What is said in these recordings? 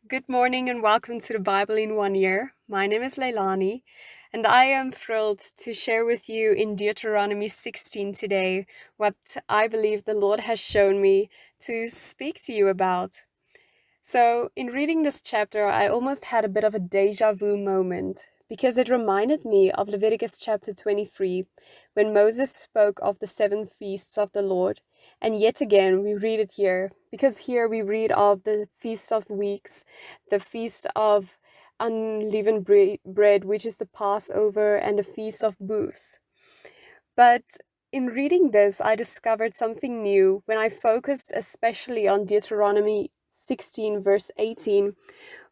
Good morning and welcome to the Bible in 1 year. My name is Leilani, and I am thrilled to share with you in Deuteronomy 16 today what I believe the Lord has shown me to speak to you about. So, in reading this chapter, I almost had a bit of a deja vu moment because it reminded me of Leviticus chapter 23 when Moses spoke of the 7 feasts of the Lord. And yet again, we read it here because here we read of the Feast of Weeks, the Feast of Unleavened Bread, which is the Passover, and the Feast of Booths. But in reading this, I discovered something new when I focused especially on Deuteronomy 16, verse 18,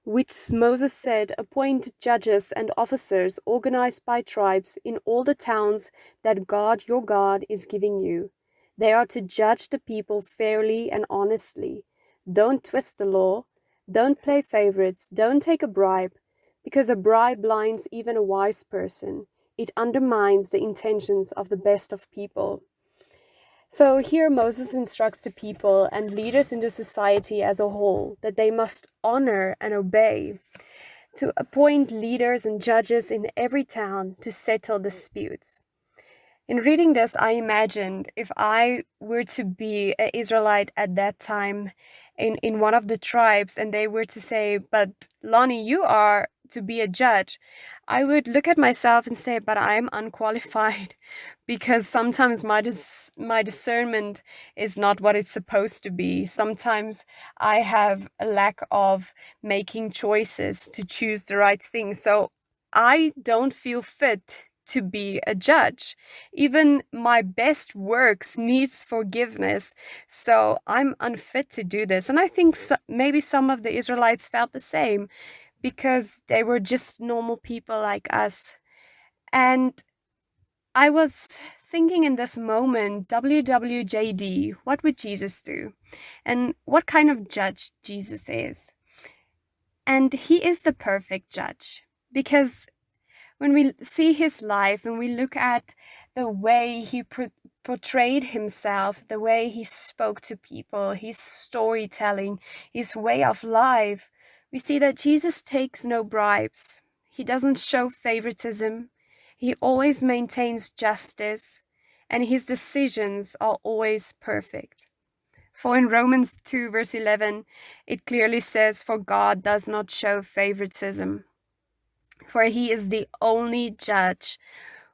which Moses said, "Appoint judges and officers organized by tribes in all the towns that God your God is giving you. They are to judge the people fairly and honestly. Don't twist the law. Don't play favorites. Don't take a bribe, because a bribe blinds even a wise person. It undermines the intentions of the best of people." So here Moses instructs the people and leaders in the society as a whole that they must honor and obey, to appoint leaders and judges in every town to settle disputes. In reading this, I imagined if I were to be an Israelite at that time in one of the tribes and they were to say, "But Lonnie, you are to be a judge," I would look at myself and say, "But I'm unqualified," because sometimes my discernment is not what it's supposed to be. Sometimes I have a lack of making choices to choose the right thing. So I don't feel fit to be a judge. Even my best works needs forgiveness. So I'm unfit to do this. And I think maybe some of the Israelites felt the same because they were just normal people like us. And I was thinking in this moment, WWJD, what would Jesus do? And what kind of judge Jesus is? And he is the perfect judge because when we see his life and we look at the way he portrayed himself, the way he spoke to people, his storytelling, his way of life, we see that Jesus takes no bribes. He doesn't show favoritism. He always maintains justice, and his decisions are always perfect. For in Romans 2, verse 11, it clearly says, "For God does not show favoritism, for he is the only judge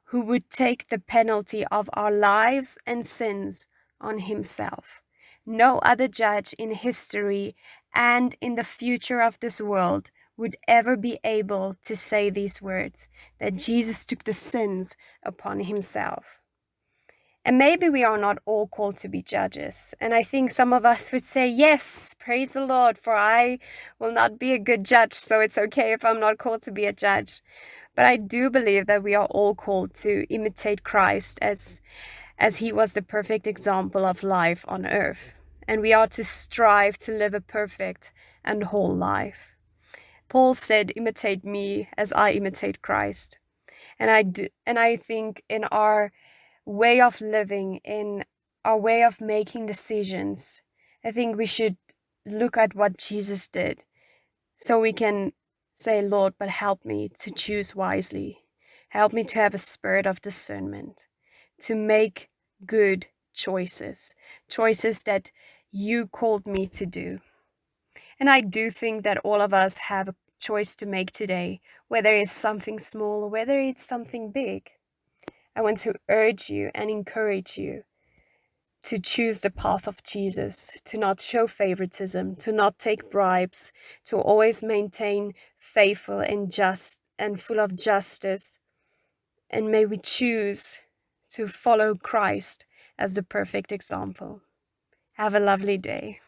who would take the penalty of our lives and sins on himself. No other judge in history and in the future of this world would ever be able to say these words, that Jesus took the sins upon himself." And maybe we are not all called to be judges. And I think some of us would say, "Yes, praise the Lord, for I will not be a good judge, so it's okay if I'm not called to be a judge." But I do believe that we are all called to imitate Christ as he was the perfect example of life on earth. And we are to strive to live a perfect and whole life. Paul said, "Imitate me as I imitate Christ." And I think in our way of living, in our way of making decisions, I think we should look at what Jesus did so we can say, "Lord, but help me to choose wisely. Help me to have a spirit of discernment, to make good choices, choices that you called me to do." And I do think that all of us have a choice to make today, whether it's something small or whether it's something big. I want to urge you and encourage you to choose the path of Jesus, to not show favoritism, to not take bribes, to always maintain faithful and just and full of justice. And may we choose to follow Christ as the perfect example. Have a lovely day.